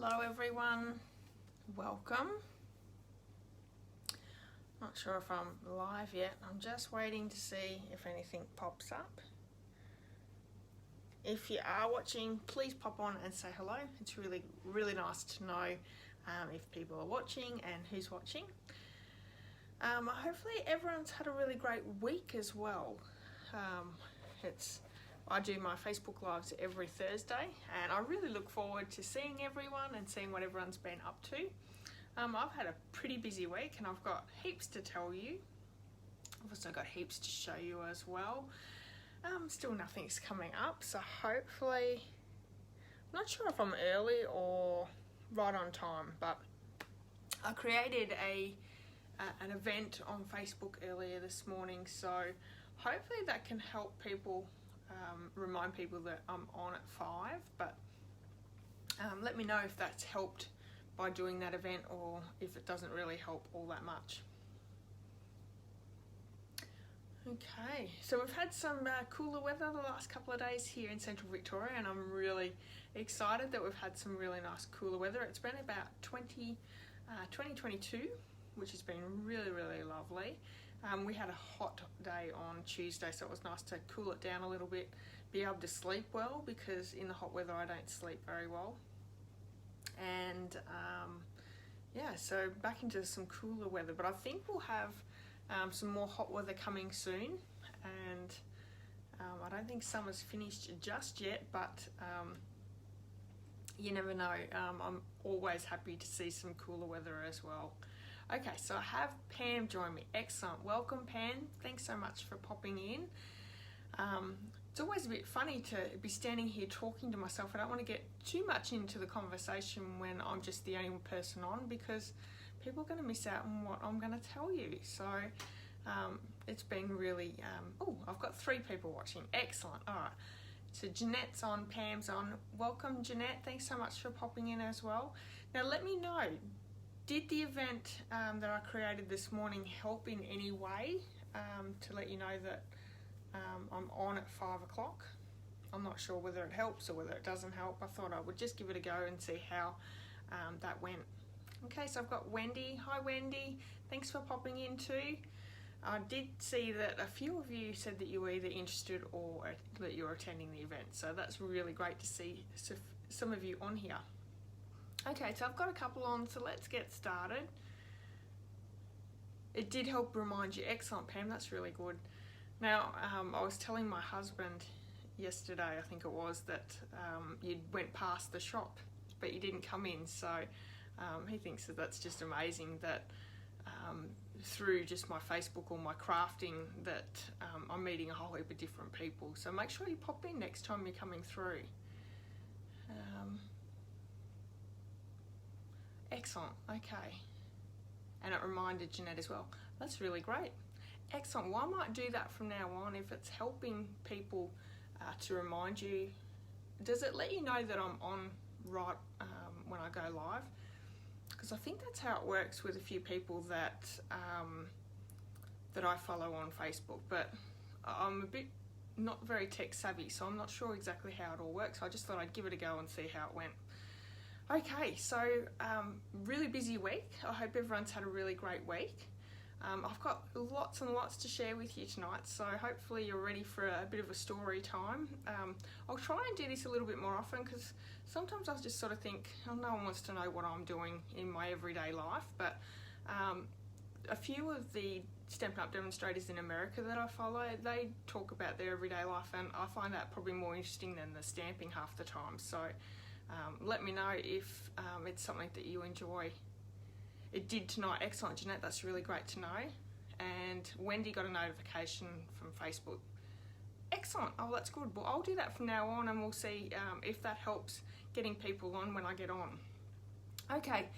Hello everyone, welcome. Not sure if I'm live yet. I'm just waiting to see if anything pops up. If you are watching, please pop on and say hello. It's really nice to know if people are watching and who's watching. Hopefully everyone's had a really great week as well. I do my Facebook Lives every Thursday and I really look forward to seeing everyone and seeing what everyone's been up to. I've had a pretty busy week and I've got heaps to tell you. I've also got heaps to show you as well. Still nothing's coming up, so hopefully, I'm not sure if I'm early or right on time, but I created an event on Facebook earlier this morning, so hopefully that can help people, remind people that I'm on at 5, but let me know if that's helped by doing that event or if it doesn't really help all that much. Okay, so we've had some cooler weather the last couple of days here in Central Victoria and I'm really excited that we've had some really nice cooler weather. It's been about 2022, which has been really lovely. We had a hot day on Tuesday, so it was nice to cool it down a little bit, be able to sleep well, because in the hot weather I don't sleep very well. And yeah, so back into some cooler weather, but I think we'll have some more hot weather coming soon, and I don't think summer's finished just yet, but you never know. I'm always happy to see some cooler weather as well. Okay, so I have Pam join me. Excellent. Welcome, Pam. Thanks so much for popping in. It's always a bit funny to be standing here talking to myself. I don't want to get too much into the conversation when I'm just the only person on, because people are going to miss out on what I'm going to tell you. So it's been really, oh, I've got 3 people watching. Excellent. All right. So Jeanette's on, Pam's on. Welcome, Jeanette. Thanks so much for popping in as well. Now let me know, did the event that I created this morning help in any way to let you know that I'm on at 5 o'clock? I'm not sure whether it helps or whether it doesn't help. I thought I would just give it a go and see how that went. Okay, so I've got Wendy. Hi Wendy, thanks for popping in too. I did see that a few of you said that you were either interested or that you're attending the event, so that's really great to see some of you on here. Okay, so I've got a couple on, so let's get started. It did help remind you. Excellent, Pam, that's really good. Now, I was telling my husband yesterday, I think it was, that you went past the shop, but you didn't come in, so he thinks that that's just amazing that through just my Facebook or my crafting that I'm meeting a whole heap of different people. So make sure you pop in next time you're coming through. Excellent, okay. And it reminded Jeanette as well. That's really great. Excellent, well I might do that from now on if it's helping people to remind you. Does it let you know that I'm on right when I go live? Because I think that's how it works with a few people that that I follow on Facebook, but I'm a bit not very tech savvy, so I'm not sure exactly how it all works. I just thought I'd give it a go and see how it went. Okay, so really busy week. I hope everyone's had a really great week. I've got lots and lots to share with you tonight, so hopefully you're ready for a bit of a story time. I'll try and do this a little bit more often, because sometimes I just sort of think, oh, no one wants to know what I'm doing in my everyday life, but a few of the Stampin' Up! Demonstrators in America that I follow, they talk about their everyday life, and I find that probably more interesting than the stamping half the time. So let me know if it's something that you enjoy. It did tonight. Excellent, Jeanette, that's really great to know. And Wendy got a notification from Facebook. Excellent, oh that's good. Well, I'll do that from now on and we'll see if that helps getting people on when I get on. Okay,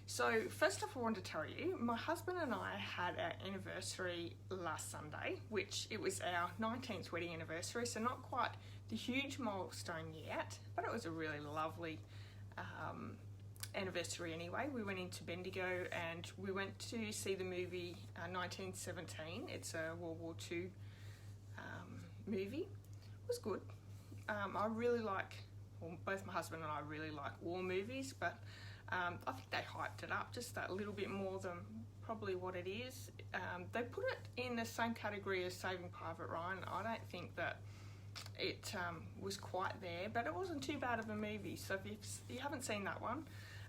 so first off I wanted to tell you, my husband and I had our anniversary last Sunday, which it was our 19th wedding anniversary, so not quite the huge milestone yet, but it was a really lovely anniversary anyway. We went into Bendigo and we went to see the movie 1917. It's a World War II movie. It was good. I really like well, both my husband and I really like war movies, but I think they hyped it up just that little bit more than probably what it is. They put it in the same category as Saving Private Ryan. I don't think that it was quite there, but it wasn't too bad of a movie. So if you haven't seen that one,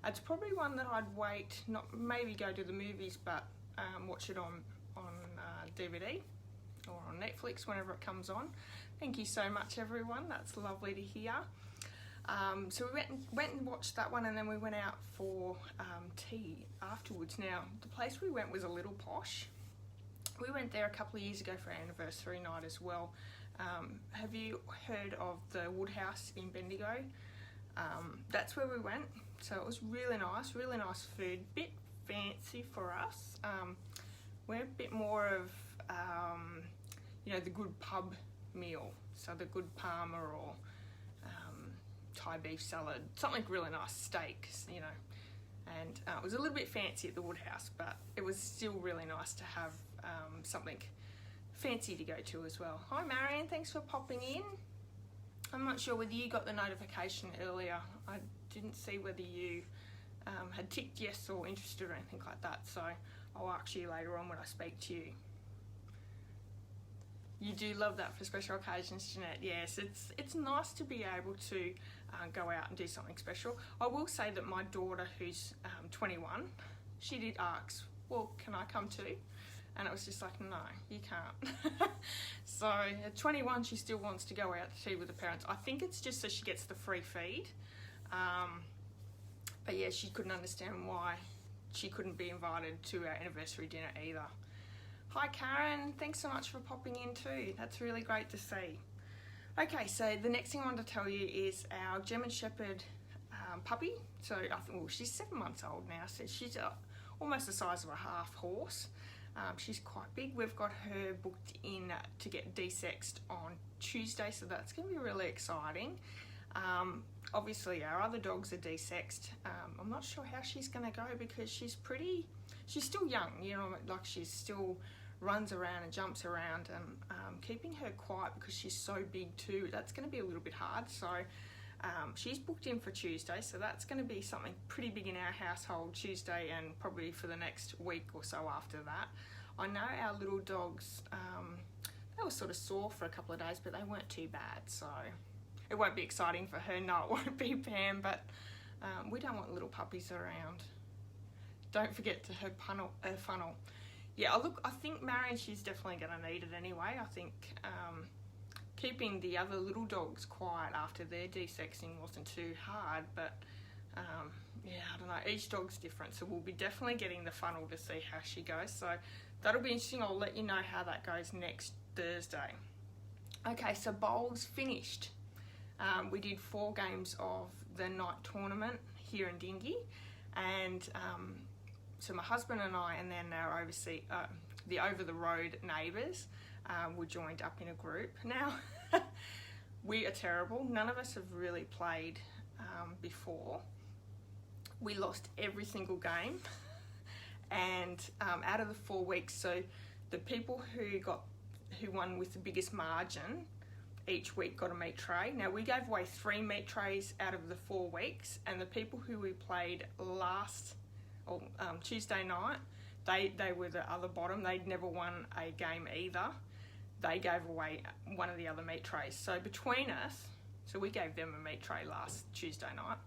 it's probably one that I'd wait, not maybe go to the movies, but watch it on DVD or on Netflix whenever it comes on. Thank you so much, everyone. That's lovely to hear. So we went and watched that one, and then we went out for tea afterwards. Now, the place we went was a little posh. We went there a couple of years ago for our anniversary night as well. Have you heard of the Woodhouse in Bendigo? That's where we went. So it was really nice food. Bit fancy for us. We're a bit more of, the good pub meal. So the good parma or Thai beef salad, something really nice, steaks, and it was a little bit fancy at the Woodhouse, but it was still really nice to have something fancy to go to as well. Hi Marian, thanks for popping in. I'm not sure whether you got the notification earlier. I didn't see whether you had ticked yes or interested or anything like that, so I'll ask you later on when I speak to you. You do love that for special occasions, Jeanette. Yes, it's nice to be able to go out and do something special. I will say that my daughter, who's 21, she did ask, well, can I come too? And it was just like, no, you can't. So at 21, she still wants to go out to tea with the parents. I think it's just so she gets the free feed. But yeah, she couldn't understand why she couldn't be invited to our anniversary dinner either. Hi Karen, thanks so much for popping in too. That's really great to see. Okay, so the next thing I want to tell you is our German Shepherd puppy. So I think, well, she's 7 months old now, so she's almost the size of a half horse. She's quite big. We've got her booked in to get desexed on Tuesday, so that's going to be really exciting. Obviously our other dogs are desexed. I'm not sure how she's going to go because she's still young, like she's still runs around and jumps around, and keeping her quiet because she's so big too, that's going to be a little bit hard. So she's booked in for Tuesday, so that's going to be something pretty big in our household Tuesday and probably for the next week or so after that. I know our little dogs, they were sort of sore for a couple of days, but they weren't too bad, so it won't be exciting for her. No, it won't be, Pam, but we don't want little puppies around. Don't forget to her funnel. Yeah, look, I think Marian, she's definitely going to need it anyway. I think keeping the other little dogs quiet after their desexing wasn't too hard, but yeah, I don't know, each dog's different, so we'll be definitely getting the funnel to see how she goes. So that'll be interesting. I'll let you know how that goes next Thursday. Okay, so bowls finished. We did 4 games of the night tournament here in Dingy, and so my husband and I, and then our the over-the-road neighbours were joined up in a group. Now, we are terrible. None of us have really played before. We lost every single game, and out of the 4 weeks, so the people who won with the biggest margin each week got a meat tray. Now, we gave away 3 meat trays out of the 4 weeks, and the people who we played Tuesday night, they were the other bottom. They'd never won a game either. They gave away one of the other meat trays. So between us, so we gave them a meat tray last Tuesday night.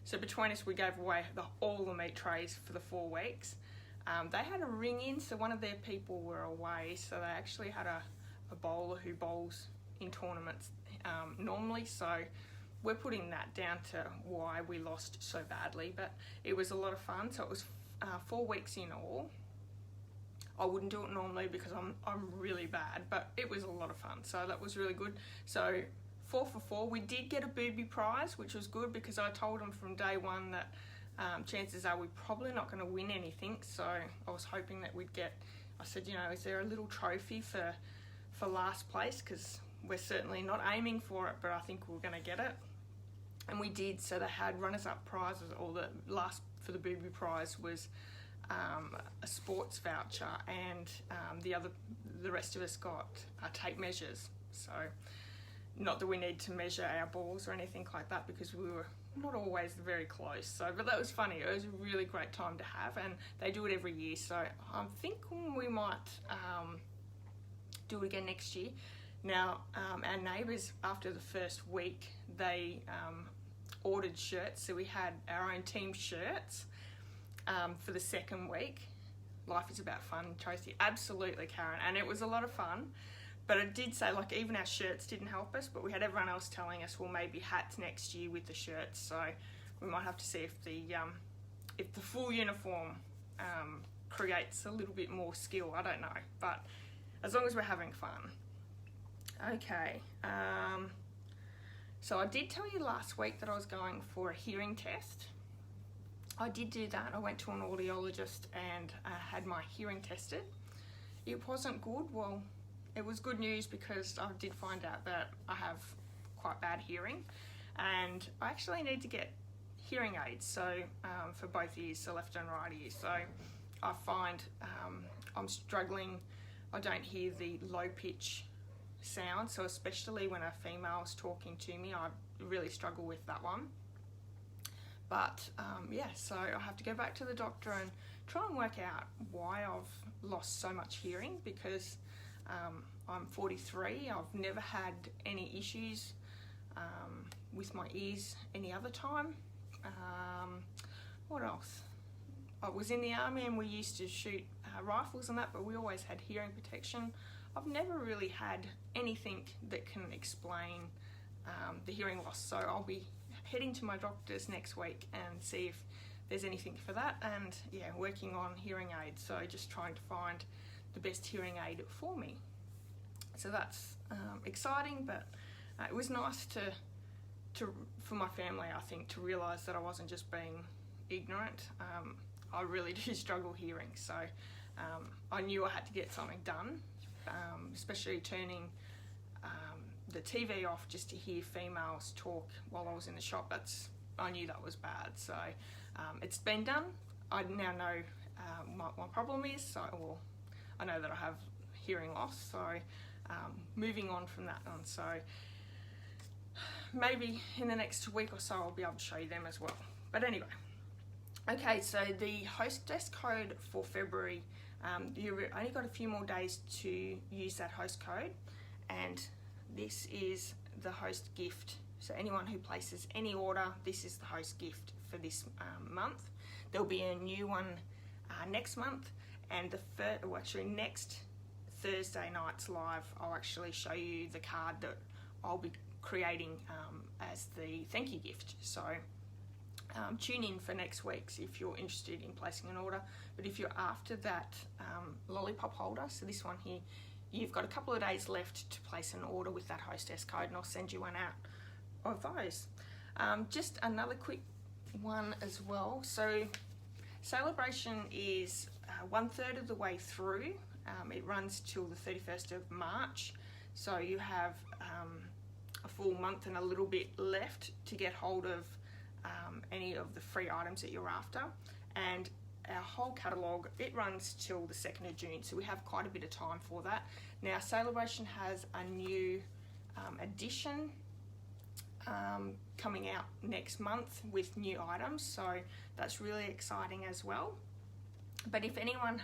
So between us, we gave away all the meat trays for the 4 weeks. They had a ring in, so one of their people were away, so they actually had a bowler who bowls in tournaments normally, so we're putting that down to why we lost so badly, but it was a lot of fun. So it was 4 weeks in all. I wouldn't do it normally because I'm really bad, but it was a lot of fun, so that was really good. So 4 for 4. We did get a booby prize, which was good because I told them from day one that chances are we're probably not going to win anything, so I was hoping that we'd get, I said, is there a little trophy for last place, because we're certainly not aiming for it, but I think we're going to get it. And we did. So they had runners-up prizes, or the last for the booby prize was a sports voucher, and the rest of us got tape measures. So not that we need to measure our balls or anything like that, because we were not always very close. So, but that was funny. It was a really great time to have, and they do it every year. So I think we might do it again next year. Now, our neighbours, after the first week, they ordered shirts. So we had our own team shirts for the second week. Life is about fun, Tracy. Absolutely, Karen. And it was a lot of fun. But it did say, like, even our shirts didn't help us, but we had everyone else telling us, well, maybe hats next year with the shirts. So we might have to see if the full uniform creates a little bit more skill. I don't know, but as long as we're having fun. Okay. So I did tell you last week that I was going for a hearing test. I did do that. I went to an audiologist and had my hearing tested. It wasn't good. Well, it was good news because I did find out that I have quite bad hearing, and I actually need to get hearing aids, so for both ears, so left and right ear. So I find I'm struggling. I don't hear the low pitch sound, so especially when a female is talking to me, I really struggle with that one. But yeah, so I have to go back to the doctor and try and work out why I've lost so much hearing, because I'm 43. I've never had any issues with my ears any other time. What else? I was in the army and we used to shoot rifles and that, but we always had hearing protection. I've never really had anything that can explain the hearing loss, so I'll be heading to my doctor's next week and see if there's anything for that, and yeah, working on hearing aids, so just trying to find the best hearing aid for me. So that's exciting, but it was nice for my family, I think, to realise that I wasn't just being ignorant. I really do struggle hearing, so I knew I had to get something done, especially turning the TV off just to hear females talk while I was in the shop. I knew that was bad, so it's been done. I now know what my problem is, so I know that I have hearing loss, so moving on from that one. So maybe in the next week or so I'll be able to show you them as well. But anyway, okay, so the hostess code for February, you've only got a few more days to use that host code, and this is the host gift. So anyone who places any order, this is the host gift for this month. There'll be a new one next month, and next Thursday night's live, I'll actually show you the card that I'll be creating as the thank you gift. So tune in for next week's if you're interested in placing an order. But if you're after that lollipop holder, so this one here, you've got a couple of days left to place an order with that hostess code, and I'll send you one out of those. Just another quick one as well. So celebration is 1/3 of the way through. It runs till the 31st of March, so you have a full month and a little bit left to get hold of any of the free items that you're after. And our whole catalogue, it runs till the 2nd of June, so we have quite a bit of time for that. Now, Celebration has a new edition coming out next month with new items, so that's really exciting as well. But if anyone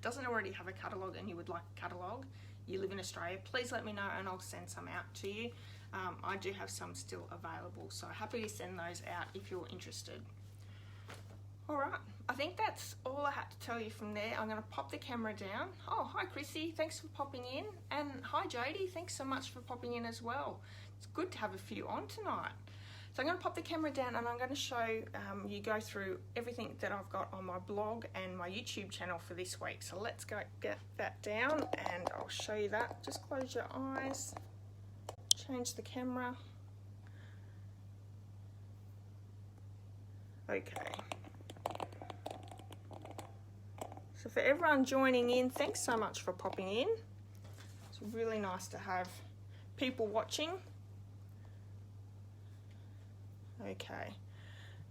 doesn't already have a catalogue and you would like a catalogue, you live in Australia, please let me know and I'll send some out to you. I do have some still available, so happy to send those out if you're interested. Alright, I think that's all I had to tell you from there. I'm going to pop the camera down. Oh, hi Chrissy, thanks for popping in. And hi Jodie, thanks so much for popping in as well. It's good to have a few on tonight. So I'm going to pop the camera down and I'm going to show you go through everything that I've got on my blog and my YouTube channel for this week. So let's go get that down and I'll show you that. Just close your eyes, change the camera. Okay. So for everyone joining in, thanks so much for popping in. It's really nice to have people watching. Okay,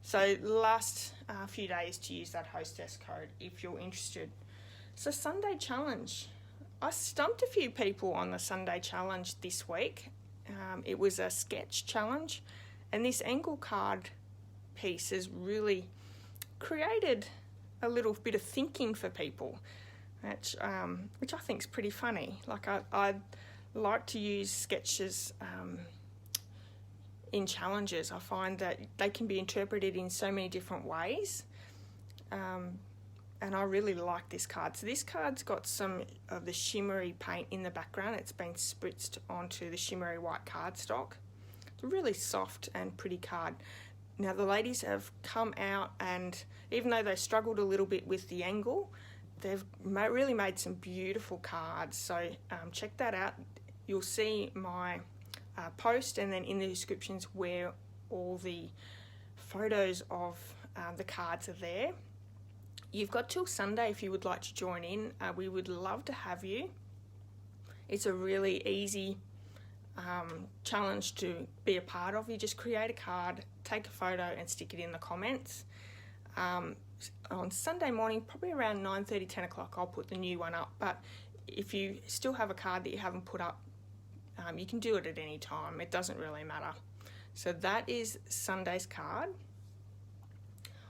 so last few days to use that hostess code if you're interested. So Sunday challenge, I stumped a few people on the Sunday challenge this week, It was a sketch challenge, and this angle card piece has really created a little bit of thinking for people, which I think is pretty funny. Like I like to use sketches in challenges. I find that they can be interpreted in so many different ways, and I really like this card. So this card's got some of the shimmery paint in the background. It's been spritzed onto the shimmery white cardstock. It's a really soft and pretty card. Now the ladies have come out, and even though they struggled a little bit with the angle, they've really made some beautiful cards. So check that out. You'll see my post, and then in the descriptions where all the photos of the cards are there. You've got till Sunday if you would like to join in. We would love to have you. It's a really easy challenge to be a part of. You just create a card, take a photo and stick it in the comments. On Sunday morning, probably around 9:30, 10 o'clock, I'll put the new one up. But if you still have a card that you haven't put up, you can do it at any time. It doesn't really matter. So that is Sunday's card.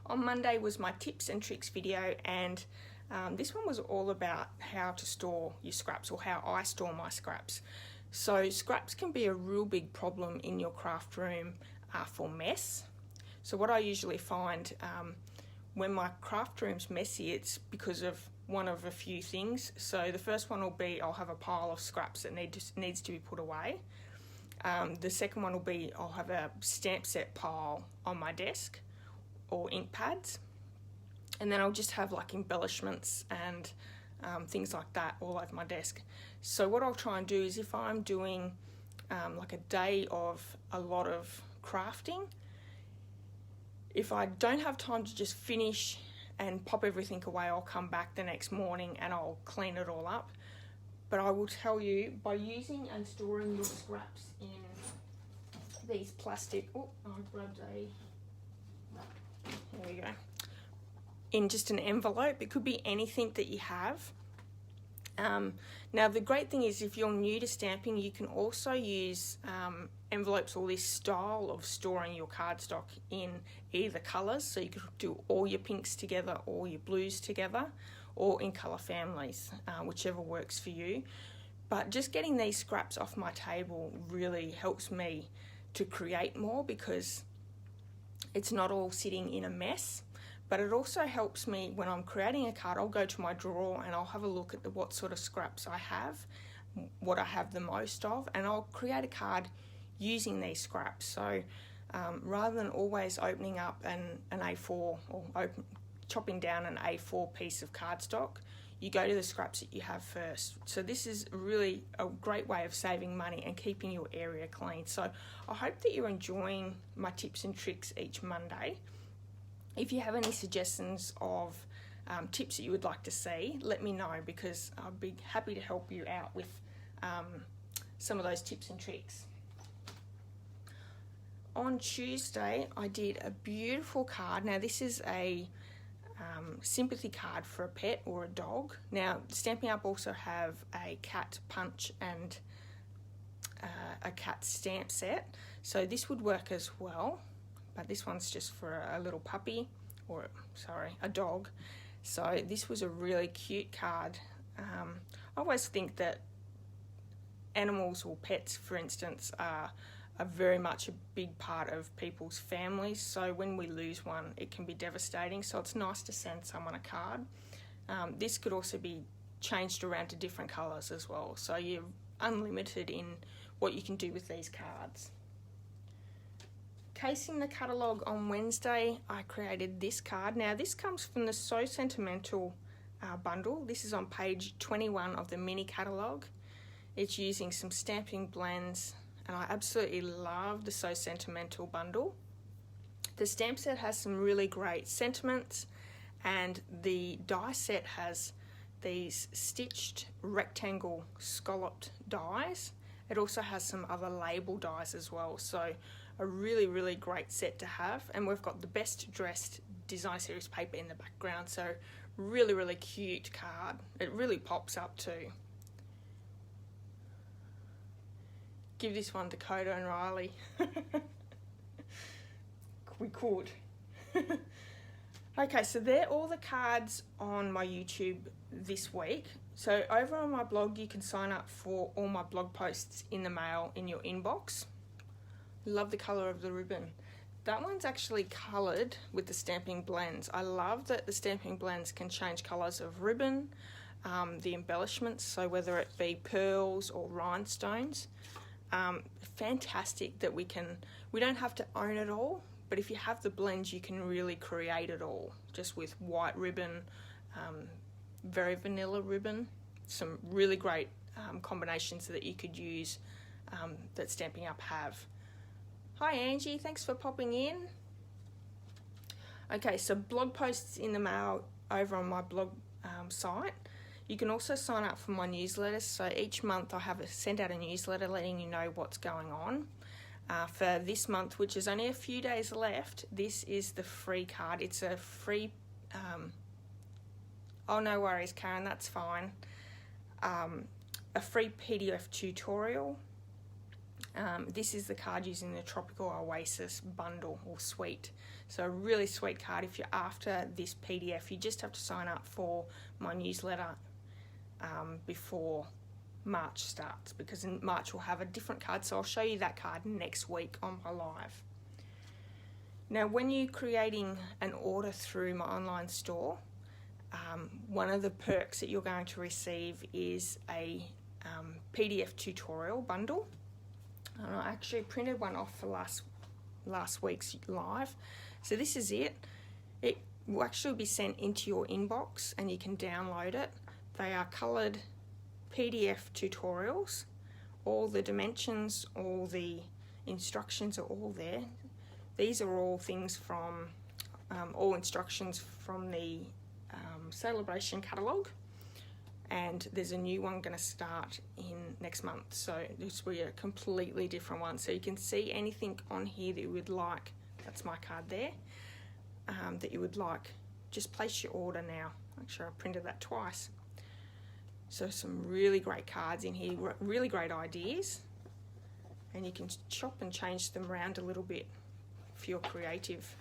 On Monday was my tips and tricks video, and this one was all about how to store your scraps, or how I store my scraps. So scraps can be a real big problem in your craft room for mess. So what I usually find when my craft room's messy, it's because of one of a few things. So the first one will be I'll have a pile of scraps that needs to be put away. The second one will be I'll have a stamp set pile on my desk, or ink pads, and then I'll just have like embellishments and things like that all over my desk. So what I'll try and do is, if I'm doing like a day of a lot of crafting, if I don't have time to just finish and pop everything away, I'll come back the next morning and I'll clean it all up. But I will tell you, by using and storing your scraps in these plastic, oh, I grabbed a, there we go, in just an envelope. It could be anything that you have. Now the great thing is, if you're new to stamping, you can also use envelopes, or this style of storing your cardstock, in either colours. So you could do all your pinks together, or your blues together, or in colour families, whichever works for you. But just getting these scraps off my table really helps me to create more, because it's not all sitting in a mess. But it also helps me when I'm creating a card. I'll go to my drawer and I'll have a look at what sort of scraps I have, what I have the most of, and I'll create a card using these scraps. So rather than always opening up an A4, or chopping down an A4 piece of cardstock, you go to the scraps that you have first. So this is really a great way of saving money and keeping your area clean. So I hope that you're enjoying my tips and tricks each Monday. If you have any suggestions of tips that you would like to see, let me know, because I'd be happy to help you out with some of those tips and tricks. On Tuesday, I did a beautiful card. Now this is a sympathy card for a pet or a dog. Now Stampin' Up also have a cat punch and a cat stamp set, so this would work as well. But this one's just for a little puppy, or sorry, a dog. So this was a really cute card. I always think that animals, or pets for instance, are very much a big part of people's families. So when we lose one, it can be devastating. So it's nice to send someone a card. This could also be changed around to different colours as well. So you're unlimited in what you can do with these cards. Casing the catalogue on Wednesday, I created this card. Now this comes from the So Sentimental bundle. This is on page 21 of the mini catalogue. It's using some stamping blends, and I absolutely love the So Sentimental bundle. The stamp set has some really great sentiments, and the die set has these stitched rectangle scalloped dies. It also has some other label dies as well. So a really great set to have. And we've got the Best Dressed Design Series paper in the background. So really cute card. It really pops up too. give this one to Coda and Riley. We could. Okay, so they're all the cards on my YouTube this week. So over on my blog, you can sign up for all my blog posts in the mail in your inbox. Love the colour of the ribbon. That one's actually coloured with the stamping blends. I love that the stamping blends can change colours of ribbon, the embellishments, so whether it be pearls or rhinestones. Fantastic that we don't have to own it all, but if you have the blends, you can really create it all, just with white ribbon, very vanilla ribbon, some really great combinations that you could use that Stampin' Up have. Hi Angie, thanks for popping in. Okay, so blog posts in the mail over on my blog site. You can also sign up for my newsletters. So each month I send out a newsletter letting you know what's going on. For this month, which is only a few days left, this is the free card. It's a free, oh no worries Karen, that's fine. A free PDF tutorial. This is the card using the Tropical Oasis bundle or suite. So a really sweet card. If you're after this PDF, you just have to sign up for my newsletter before March starts, because in March we'll have a different card. So I'll show you that card next week on my live. Now, when you're creating an order through my online store, one of the perks that you're going to receive is a PDF tutorial bundle. And I actually printed one off for last week's live. So this is it. It will actually be sent into your inbox and you can download it. They are coloured PDF tutorials. All the dimensions, all the instructions are all there. These are all things from, all instructions from the Celebration catalogue. And there's a new one going to start in next month, so this will be a completely different one. So you can see anything on here that you would like, that's my card there, that you would like, just place your order now. Make sure I printed that twice. So some really great cards in here, really great ideas, and you can chop and change them around a little bit for your creative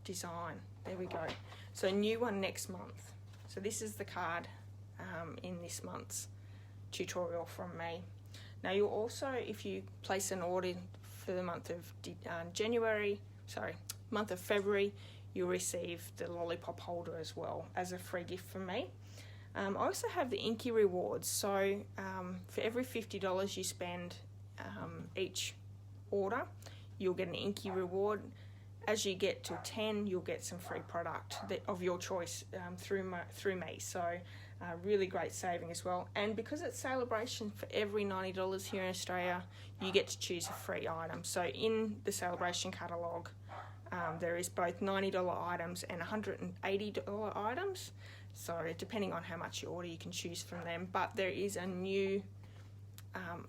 design. There we go. So new one next month. So this is the card in this month's tutorial from me. Now you'll also, if you place an order for the month of month of February, you'll receive the lollipop holder as well as a free gift from me. I also have the Inky rewards. So for every $50 you spend each order, you'll get an Inky reward. As you get to 10, you'll get some free product of your choice through me. So really great saving as well. And because it's Celebration, for every $90 here in Australia, you get to choose a free item. So in the Celebration catalogue, there is both $90 items and $180 items. So depending on how much you order, you can choose from them. But there is a new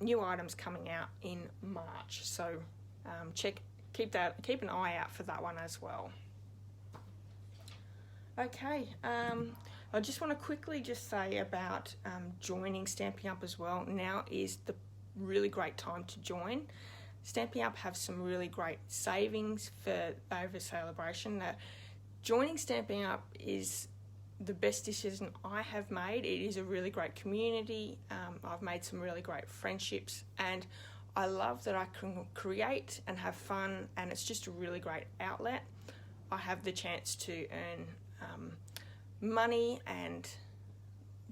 items coming out in March. So keep an eye out for that one as well. Okay, I just want to quickly just say about joining Stampin' Up as well. Now is the really great time to join. Stampin' Up have some really great savings for over Celebration. Joining Stampin' Up is the best decision I have made. It is a really great community. I've made some really great friendships, and I love that I can create and have fun, and it's just a really great outlet. I have the chance to earn money and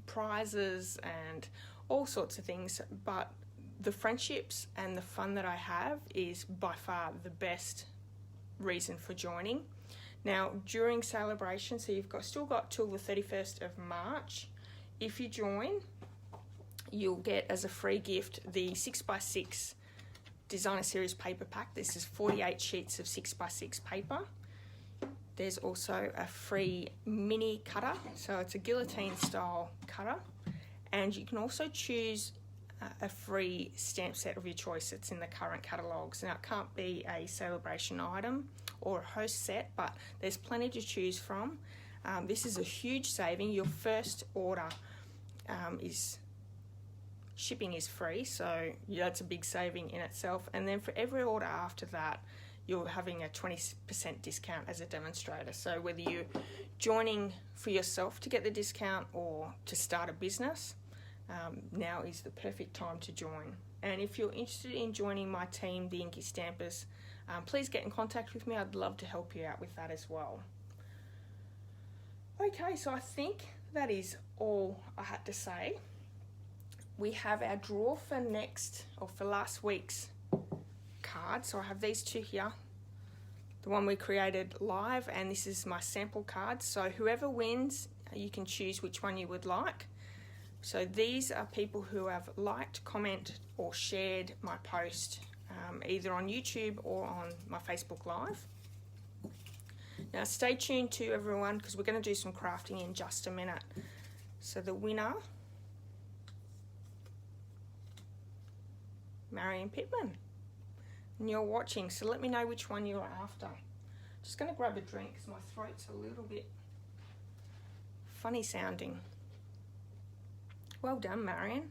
prizes and all sorts of things, but the friendships and the fun that I have is by far the best reason for joining. Now, during Celebration, so you've still got till the 31st of March, if you join, you'll get as a free gift the 6x6 Designer Series paper pack. This is 48 sheets of 6x6 paper. There's also a free mini cutter, so it's a guillotine style cutter, and you can also choose a free stamp set of your choice that's in the current catalogues. Now, it can't be a Celebration item or a host set, but there's plenty to choose from. This is a huge saving. Your first order is shipping is free, so yeah, that's a big saving in itself. And then for every order after that, you're having a 20% discount as a demonstrator. So whether you're joining for yourself to get the discount or to start a business, now is the perfect time to join. And if you're interested in joining my team, the Inky Stampers, please get in contact with me. I'd love to help you out with that as well. Okay, so I think that is all I had to say. We have our draw for last week's card. So I have these two here. The one we created live, and this is my sample card. So whoever wins, you can choose which one you would like. So these are people who have liked, commented, or shared my post, either on YouTube or on my Facebook Live. Now stay tuned to everyone, because we're going to do some crafting in just a minute. So the winner, Marian Pittman, and you're watching, so let me know which one you're after. Just going to grab a drink because my throat's a little bit funny sounding. Well done, Marian.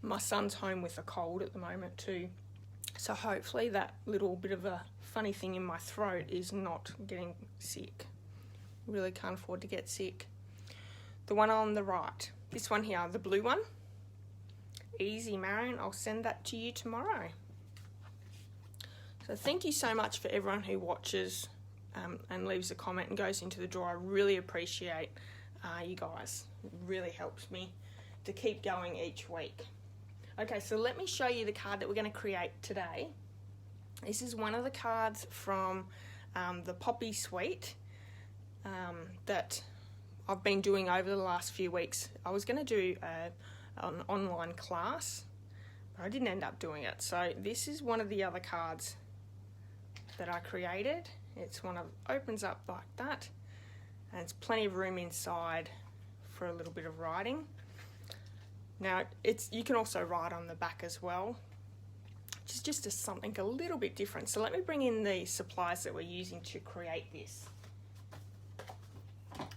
My son's home with a cold at the moment too, so hopefully that little bit of a funny thing in my throat is not getting sick. Really can't afford to get sick. The one on the right, this one here, the blue one. Easy, Marian, I'll send that to you tomorrow. So thank you so much for everyone who watches and leaves a comment and goes into the draw. I really appreciate you guys. It really helps me to keep going each week. Okay, so let me show you the card that we're going to create today. This is one of the cards from the Poppy suite that I've been doing over the last few weeks. I was going to do an online class, but I didn't end up doing it. So this is one of the other cards that I created. It's one of opens up like that, and it's plenty of room inside for a little bit of writing. Now you can also write on the back as well, which is just something a little bit different. So let me bring in the supplies that we're using to create this.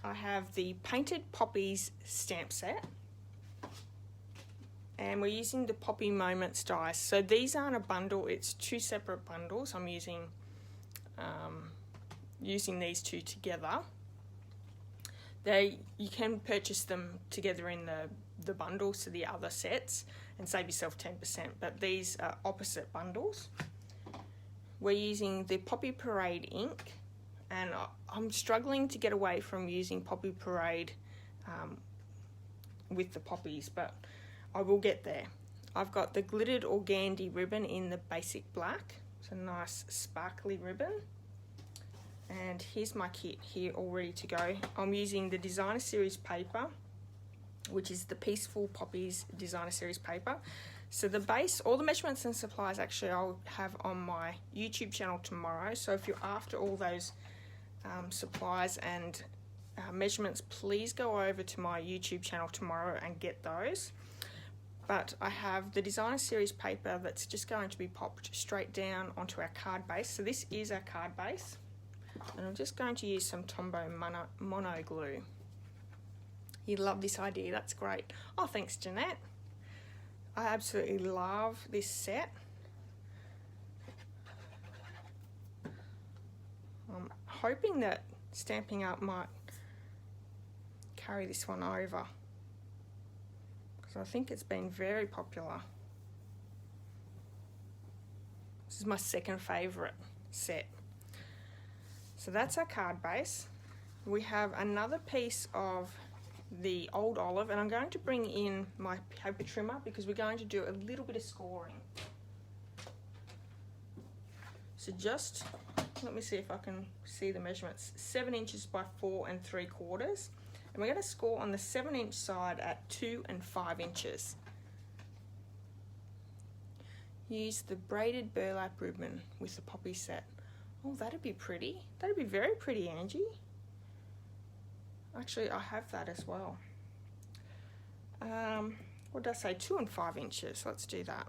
I have the Painted Poppies stamp set, and we're using the Poppy Moments dies. So these aren't a bundle, it's two separate bundles. I'm using these two together. You can purchase them together in the bundles to the other sets and save yourself 10%, but these are opposite bundles. We're using the Poppy Parade ink, and I'm struggling to get away from using Poppy Parade with the poppies, but I will get there. I've got the glittered organdy ribbon in the basic black. It's a nice sparkly ribbon. And here's my kit here all ready to go. I'm using the Designer Series paper, which is the Peaceful Poppies Designer Series paper. So the base, all the measurements and supplies actually I'll have on my YouTube channel tomorrow. So if you're after all those supplies and measurements, please go over to my YouTube channel tomorrow and get those. But I have the Designer Series paper that's just going to be popped straight down onto our card base. So this is our card base. And I'm just going to use some Tombow mono glue. You love this idea, that's great. Oh, thanks, Jeanette. I absolutely love this set. I'm hoping that Stampin' Up might carry this one over, because I think it's been very popular. This is my second favourite set. So that's our card base. We have another piece of the old olive, and I'm going to bring in my paper trimmer because we're going to do a little bit of scoring. So just let me see if I can see the measurements. 7 inches by 4 3/4, and we're going to score on the 7-inch side at 2 and 5 inches. Use the braided burlap ribbon with the poppy set. Oh, that'd be pretty. That'd be very pretty, Angie. Actually, I have that as well. What did I say? 2 and 5 inches. Let's do that.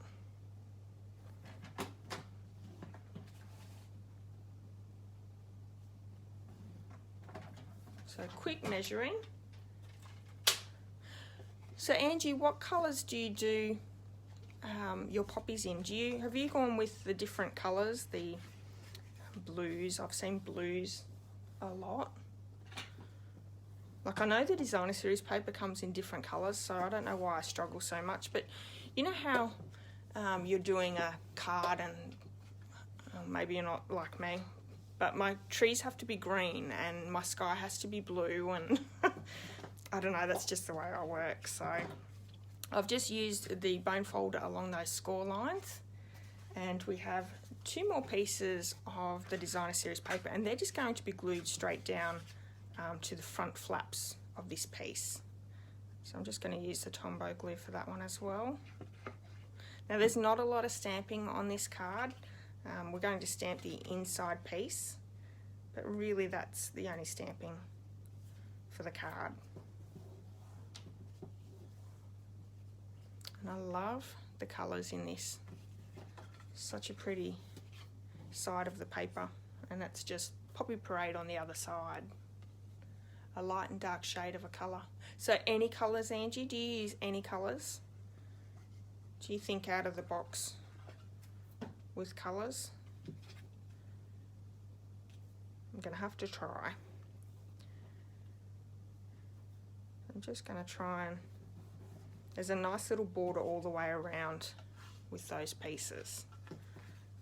So quick measuring. So Angie, what colours do you do your poppies in? Have you gone with the different colours, the blues? I've seen blues a lot. Like, I know the designer series paper comes in different colours, so I don't know why I struggle so much. But you know how you're doing a card and maybe you're not like me, but my trees have to be green and my sky has to be blue, and I don't know, that's just the way I work. So I've just used the bone folder along those score lines, and we have 2 more pieces of the designer series paper, and they're just going to be glued straight down to the front flaps of this piece. So I'm just going to use the Tombow glue for that one as well. Now, there's not a lot of stamping on this card. We're going to stamp the inside piece, but really that's the only stamping for the card. And I love the colours in this. Such a pretty side of the paper, and that's just Poppy Parade on the other side. A light and dark shade of a colour. So any colours, Angie? Do you use any colours? Do you think out of the box with colours? I'm going to have to try. I'm just going to try and... There's a nice little border all the way around with those pieces.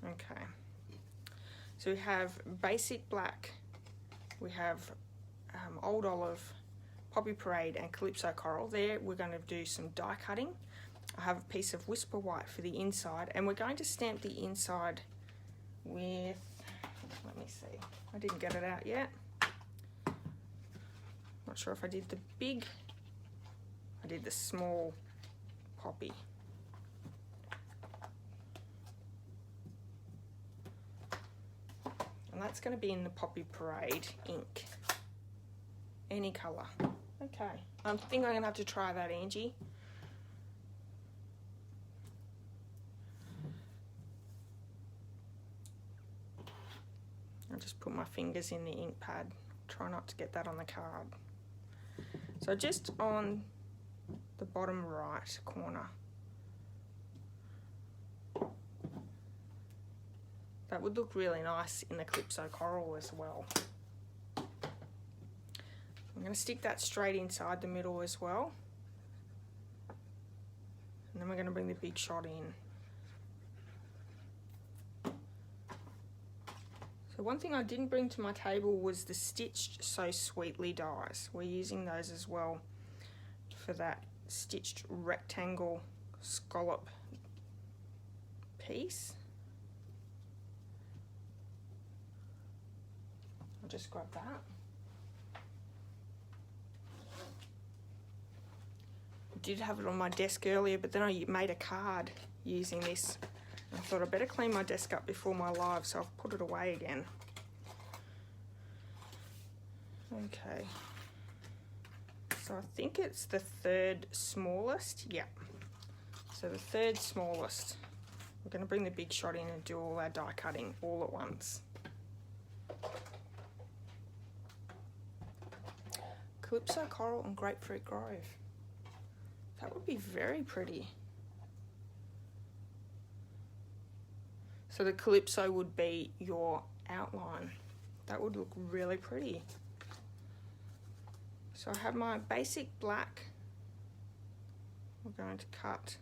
Okay. So we have basic black, we have Old Olive, Poppy Parade and Calypso Coral. There we're going to do some die cutting. I have a piece of Whisper White for the inside, and we're going to stamp the inside with, let me see, I didn't get it out yet. Not sure if I did the big, I did the small poppy. And that's going to be in the Poppy Parade ink. Any colour. Okay. I think I'm going to have to try that, Angie. I'll just put my fingers in the ink pad. Try not to get that on the card. So just on the bottom right corner. That would look really nice in the Calypso Coral as well. I'm going to stick that straight inside the middle as well. And then we're going to bring the big shot in. So one thing I didn't bring to my table was the Stitched So Sweetly dies. We're using those as well for that stitched rectangle scallop piece. I'll just grab that. I did have it on my desk earlier, but then I made a card using this. I thought I'd better clean my desk up before my live, so I've put it away again. Okay. So I think it's the 3rd smallest. Yeah. So the 3rd smallest. We're going to bring the big shot in and do all our die cutting all at once. Calypso Coral and Grapefruit Grove. That would be very pretty. So the Calypso would be your outline. That would look really pretty. So I have my basic black. We're going to cut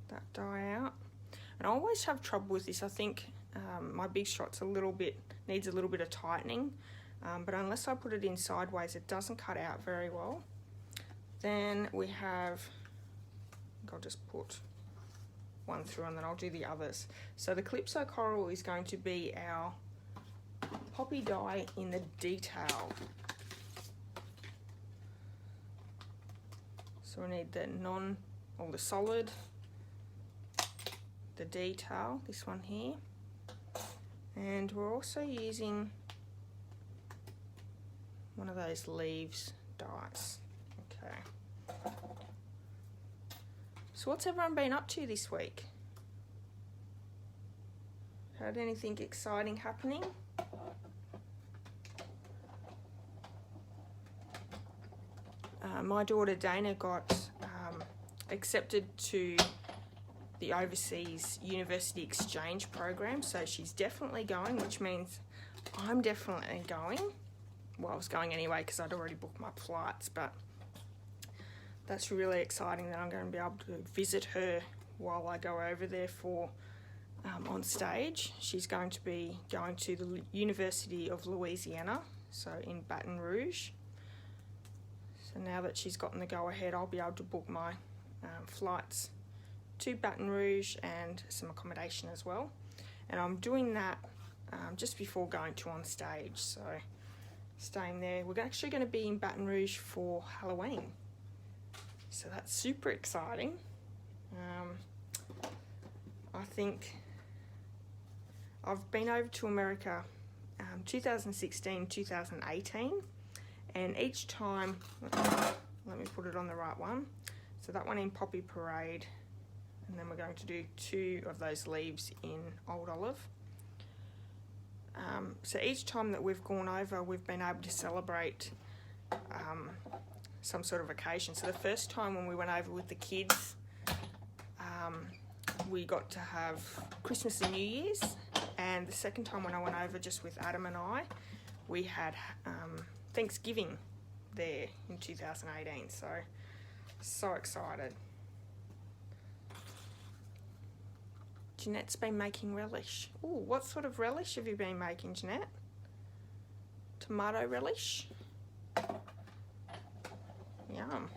that die out. And I always have trouble with this. I think my big shot's needs a little bit of tightening. But unless I put it in sideways, it doesn't cut out very well. Then we have, I'll just put one through and then I'll do the others. So the Calypso Coral is going to be our poppy die in the detail. So we need the solid, the detail, this one here. And we're also using one of those leaves dies. Okay. So what's everyone been up to this week? Had anything exciting happening? My daughter Dana got accepted to the overseas university exchange program, so she's definitely going, which means I'm definitely going. Well, I was going anyway because I'd already booked my flights, but that's really exciting that I'm going to be able to visit her while I go over there for on stage. She's going to be going to the University of Louisiana, so in Baton Rouge. So now that she's gotten the go-ahead, I'll be able to book my flights to Baton Rouge and some accommodation as well. And I'm doing that just before going to on stage, so staying there. We're actually going to be in Baton Rouge for Halloween, so that's super exciting. I think I've been over to America 2016, 2018, and each time, let me put it on the right one, so that one in Poppy Parade, and then we're going to do 2 of those leaves in Old Olive. So each time that we've gone over, we've been able to celebrate some sort of occasion. So the first time when we went over with the kids, we got to have Christmas and New Year's, and the second time when I went over just with Adam and I, we had Thanksgiving there in 2018, so excited. Jeanette's been making relish. Ooh, what sort of relish have you been making, Jeanette? Tomato relish? Yum.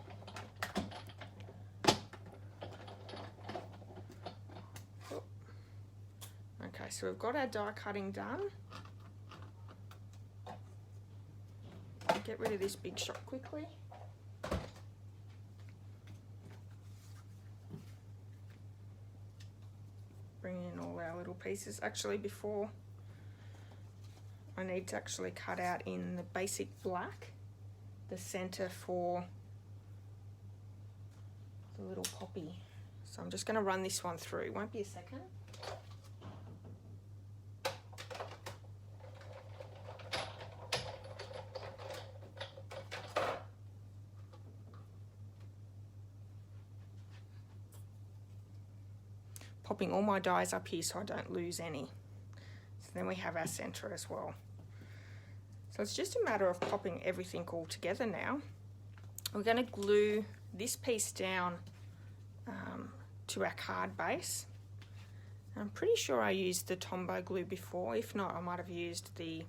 Oh. Okay, so we've got our die cutting done. Get rid of this big shot quickly. Bring in all our little pieces. Actually, before, I need to actually cut out in the basic black the center for the little poppy. So I'm just going to run this one through. It won't be a second. Popping all my dies up here so I don't lose any. So then we have our center as well. So it's just a matter of popping everything all together now. We're going to glue this piece down to our card base. I'm pretty sure I used the Tombow glue before. If not, I might have used the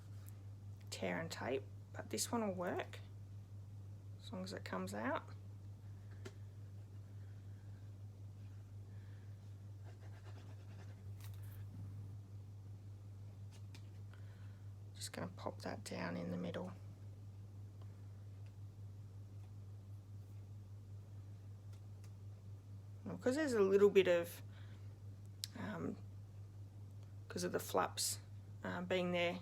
tear and tape, but this one will work as long as it comes out. Just going to pop that down in the middle. Because there's a little bit of, because of the flaps being there,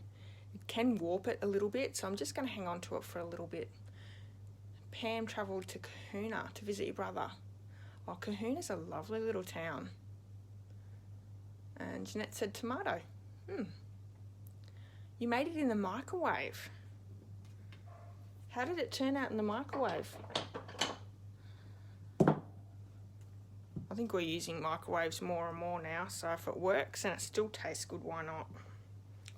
it can warp it a little bit, so I'm just going to hang on to it for a little bit. Pam travelled to Kahuna to visit your brother. Oh, Kahuna's a lovely little town. And Jeanette said tomato. You made it in the microwave. How did it turn out in the microwave? I think we're using microwaves more and more now, so if it works and it still tastes good, why not?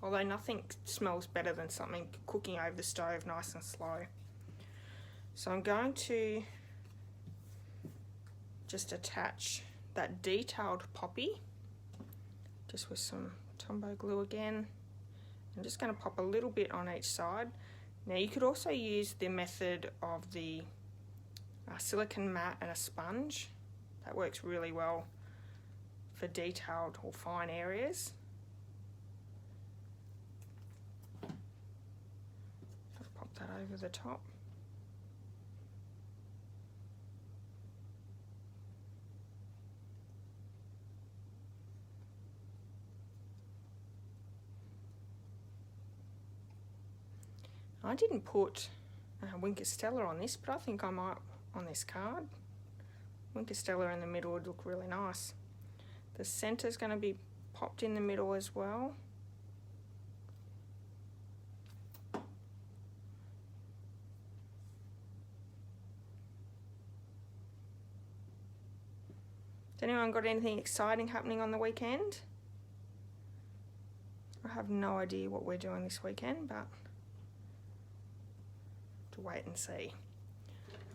Although nothing smells better than something cooking over the stove nice and slow. So I'm going to just attach that detailed poppy, just with some Tombow glue again. I'm just going to pop a little bit on each side. Now you could also use the method of the silicone mat and a sponge. That works really well for detailed or fine areas. I'll pop that over the top. I didn't put Winker Stella on this, but I think I might on this card. Winker Stella in the middle would look really nice. The centre is going to be popped in the middle as well. Has anyone got anything exciting happening on the weekend? I have no idea what we're doing this weekend, but to wait and see.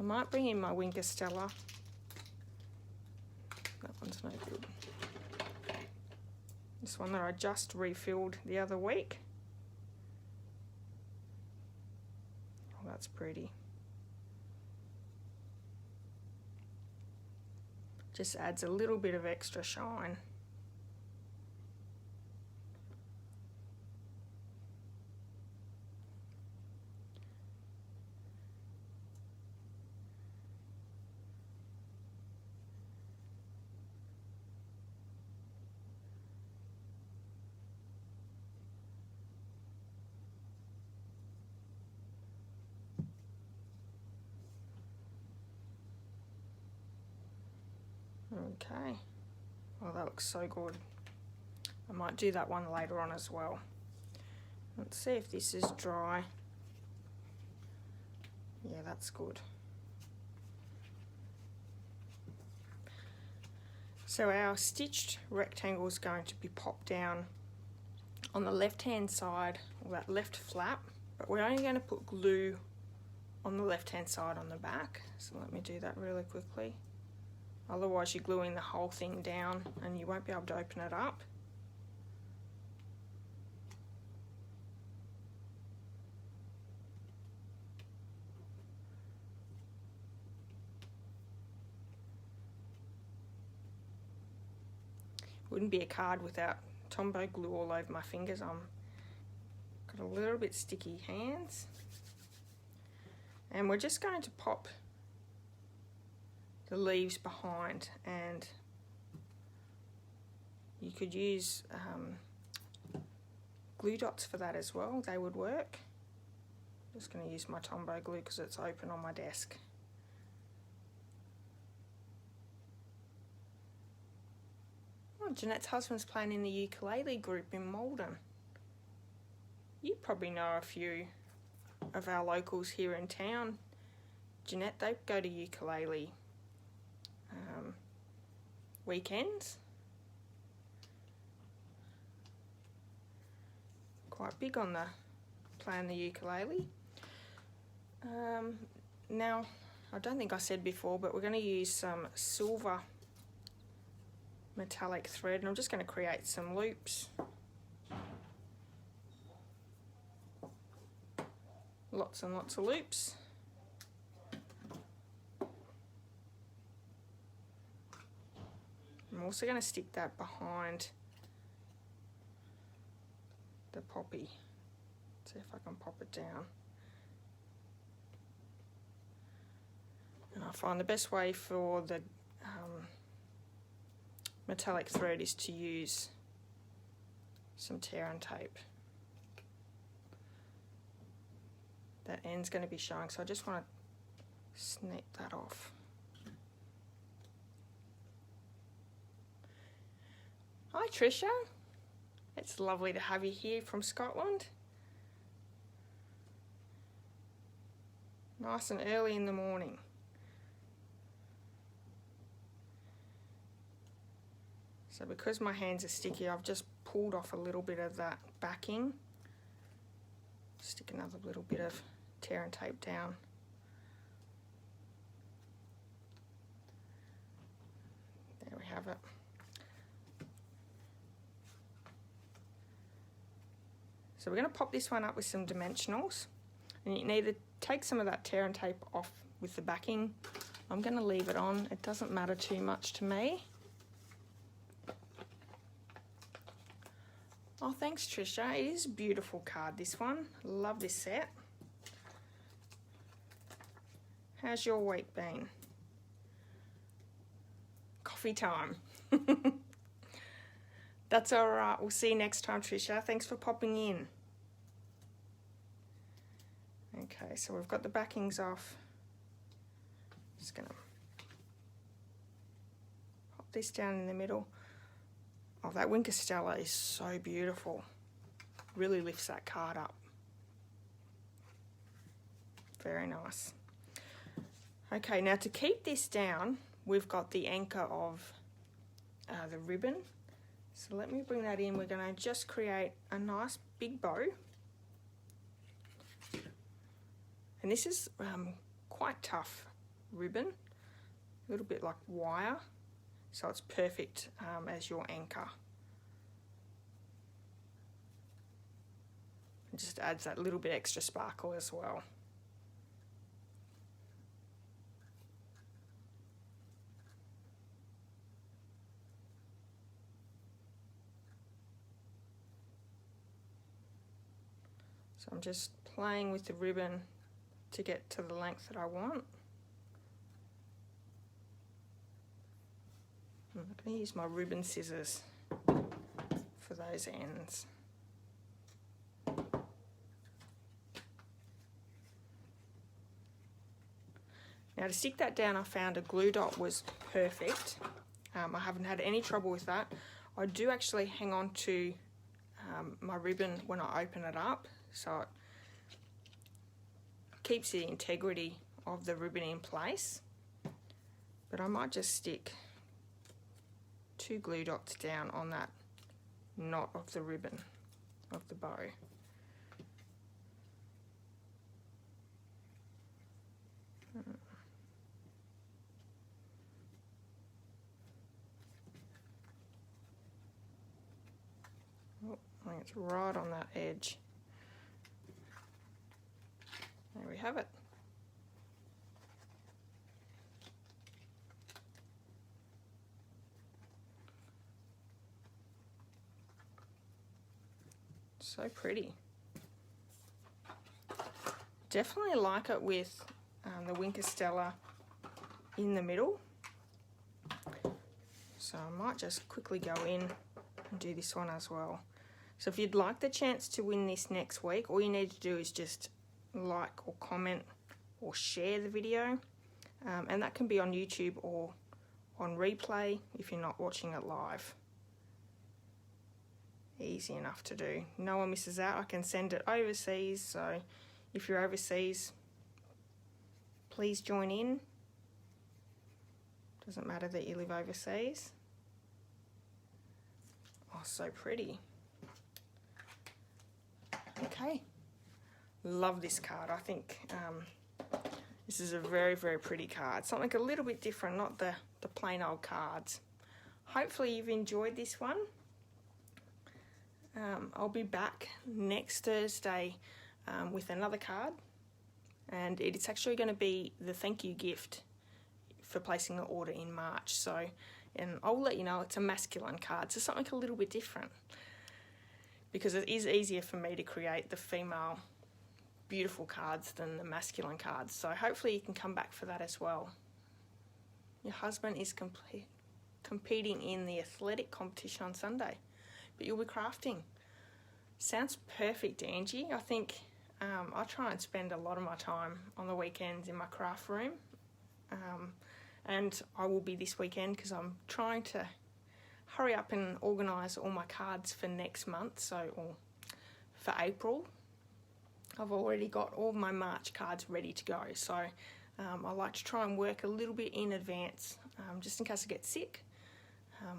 I might bring in my Winker Stella. That one's no good. This one that I just refilled the other week. Oh, that's pretty. Just adds a little bit of extra shine. Okay, well that looks so good. I might do that one later on as well. Let's see if this is dry. Yeah, that's good. So our stitched rectangle is going to be popped down on the left hand side, or that left flap, but we're only going to put glue on the left hand side on the back. So let me do that really quickly. Otherwise you're gluing the whole thing down and you won't be able to open it up. Wouldn't be a card without Tombow glue all over my fingers. I'm got a little bit sticky hands. And we're just going to pop the leaves behind, and you could use glue dots for that as well. They would work. Just going to use my Tombow glue because it's open on my desk. Oh, Jeanette's husband's playing in the ukulele group in Malden. You probably know a few of our locals here in town. Jeanette, they go to ukulele weekends. Quite big on the playing the ukulele. Now, I don't think I said before, but we're going to use some silver metallic thread, and I'm just going to create some loops. Lots and lots of loops. I'm also going to stick that behind the poppy. See if I can pop it down. And I find the best way for the metallic thread is to use some tear and tape. That end's going to be showing, so I just want to snip that off. Hi Tricia, it's lovely to have you here from Scotland. Nice and early in the morning. So because my hands are sticky, I've just pulled off a little bit of that backing. Stick another little bit of tear and tape down. There we have it. So we're going to pop this one up with some dimensionals, and you can either take some of that tear and tape off with the backing. I'm going to leave it on, it doesn't matter too much to me. Oh, thanks Trisha, it is a beautiful card, this one. Love this set. How's your week been? Coffee time. That's all right. We'll see you next time, Trisha. Thanks for popping in. Okay, so we've got the backings off. Just gonna pop this down in the middle. Oh, that Winker Stella is so beautiful. Really lifts that card up. Very nice. Okay, now to keep this down, we've got the anchor of the ribbon. So let me bring that in. We're going to just create a nice big bow. And this is quite tough ribbon, a little bit like wire, so it's perfect as your anchor. It just adds that little bit extra sparkle as well. So I'm just playing with the ribbon to get to the length that I want. I'm going to use my ribbon scissors for those ends. Now to stick that down, I found a glue dot was perfect. I haven't had any trouble with that. I do actually hang on to my ribbon when I open it up, so it keeps the integrity of the ribbon in place. But I might just stick 2 glue dots down on that knot of the ribbon of the bow. Oh, I think it's right on that edge. There we have it. So pretty. Definitely like it with the Winker Stella in the middle. So I might just quickly go in and do this one as well. So if you'd like the chance to win this next week, all you need to do is just like or comment or share the video, and that can be on YouTube or on replay if you're not watching it live. Easy enough to do. No one misses out. I can send it overseas, so if you're overseas, please join in. Doesn't matter that you live overseas. Oh, so pretty. Okay. Love this card. I think this is a very, very pretty card. Something a little bit different, not the plain old cards. Hopefully you've enjoyed this one. I'll be back next Thursday with another card, and it's actually going to be the thank you gift for placing the order in March. So, and I'll let you know it's a masculine card, so something a little bit different, because it is easier for me to create the female beautiful cards than the masculine cards. So hopefully you can come back for that as well. Your husband is competing in the athletic competition on Sunday, but you'll be crafting. Sounds perfect, Angie. I think I try and spend a lot of my time on the weekends in my craft room, and I will be this weekend because I'm trying to hurry up and organise all my cards for next month, or for April. I've already got all my March cards ready to go, so I like to try and work a little bit in advance, just in case I get sick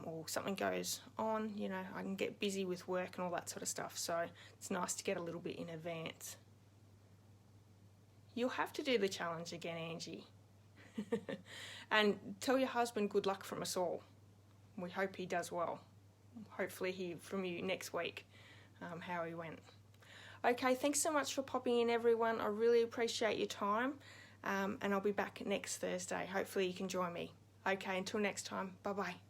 or something goes on. You know, I can get busy with work and all that sort of stuff, so it's nice to get a little bit in advance. You'll have to do the challenge again, Angie. And tell your husband good luck from us all. We hope he does well. Hopefully hear from you next week how he went. Okay, thanks so much for popping in, everyone. I really appreciate your time, and I'll be back next Thursday. Hopefully you can join me. Okay, until next time, bye-bye.